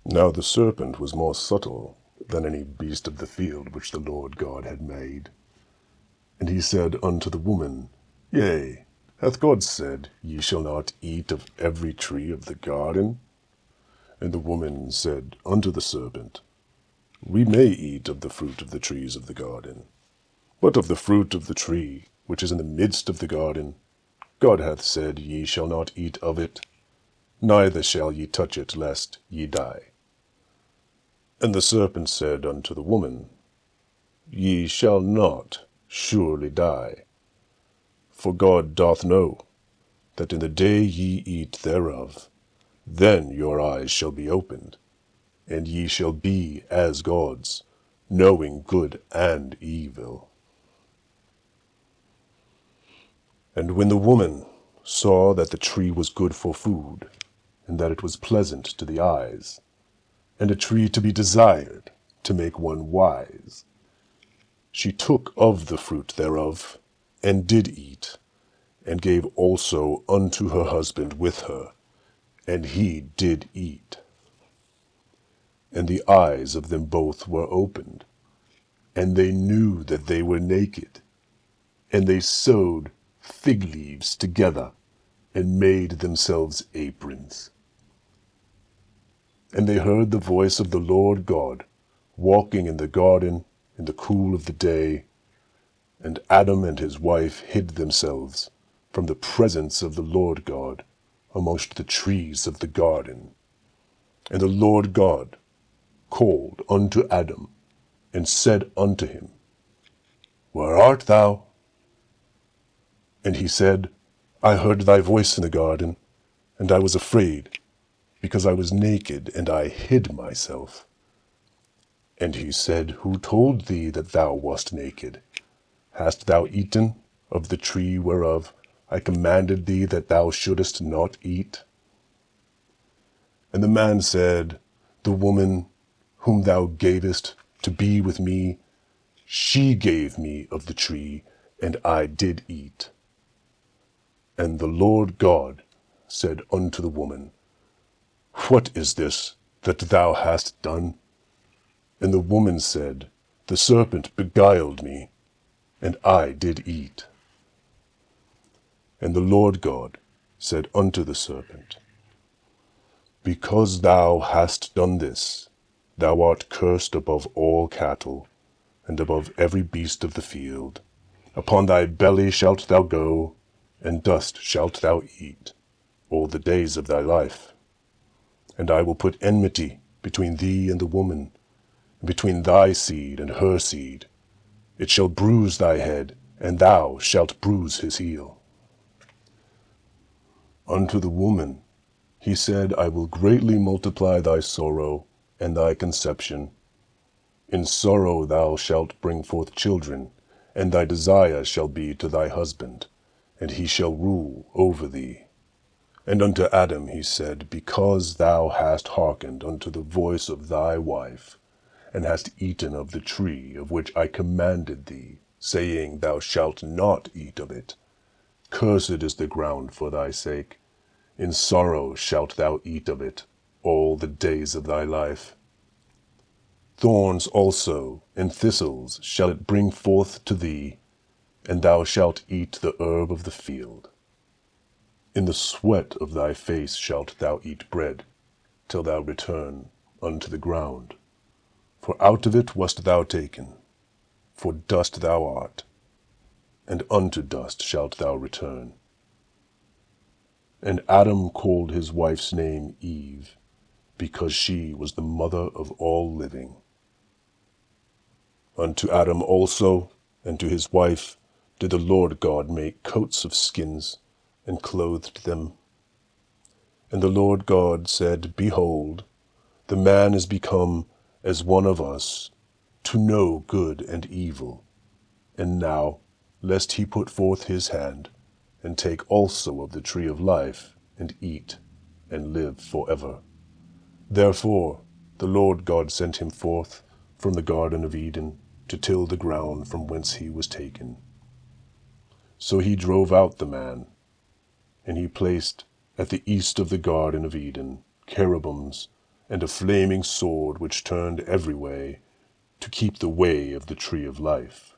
Now the serpent was more subtle than any beast of the field which the Lord God had made. And he said unto the woman, Yea, hath God said, Ye shall not eat of every tree of the garden? And the woman said unto the serpent, We may eat of the fruit of the trees of the garden. But of the fruit of the tree which is in the midst of the garden, God hath said, Ye shall not eat of it, neither shall ye touch it, lest ye die. And the serpent said unto the woman, Ye shall not surely die. For God doth know that in the day ye eat thereof, then your eyes shall be opened, and ye shall be as gods, knowing good and evil. And when the woman saw that the tree was good for food, and that it was pleasant to the eyes, and a tree to be desired to make one wise, she took of the fruit thereof, and did eat, and gave also unto her husband with her, and he did eat. And the eyes of them both were opened, and they knew that they were naked, and they sewed fig leaves together, and made themselves aprons. And they heard the voice of the Lord God, walking in the garden in the cool of the day, and Adam and his wife hid themselves from the presence of the Lord God amongst the trees of the garden. And the Lord God called unto Adam, and said unto him, Where art thou? And he said, I heard thy voice in the garden, and I was afraid, because I was naked, and I hid myself. And he said, Who told thee that thou wast naked? Hast thou eaten of the tree whereof I commanded thee that thou shouldest not eat? And the man said, The woman whom thou gavest to be with me, she gave me of the tree, and I did eat. And the Lord God said unto the woman, What is this that thou hast done? And the woman said, The serpent beguiled me, and I did eat. And the Lord God said unto the serpent, Because thou hast done this, thou art cursed above all cattle, and above every beast of the field. Upon thy belly shalt thou go, and dust shalt thou eat all the days of thy life. And I will put enmity between thee and the woman, and between thy seed and her seed. It shall bruise thy head, and thou shalt bruise his heel. Unto the woman he said, I will greatly multiply thy sorrow and thy conception. In sorrow thou shalt bring forth children, and thy desire shall be to thy husband, and he shall rule over thee. And unto Adam he said, Because thou hast hearkened unto the voice of thy wife, and hast eaten of the tree of which I commanded thee, saying, Thou shalt not eat of it, cursed is the ground for thy sake. In sorrow shalt thou eat of it all the days of thy life. Thorns also and thistles shall it bring forth to thee, and thou shalt eat the herb of the field. In the sweat of thy face shalt thou eat bread, till thou return unto the ground. For out of it wast thou taken, for dust thou art, and unto dust shalt thou return. And Adam called his wife's name Eve, because she was the mother of all living. Unto Adam also, and to his wife, did the Lord God make coats of skins, and clothed them. And the Lord God said, Behold, the man is become as one of us, to know good and evil. And now, lest he put forth his hand, and take also of the tree of life, and eat, and live forever. Therefore the Lord God sent him forth from the Garden of Eden, to till the ground from whence he was taken. So he drove out the man, and he placed at the east of the Garden of Eden cherubims and a flaming sword which turned every way, to keep the way of the tree of life.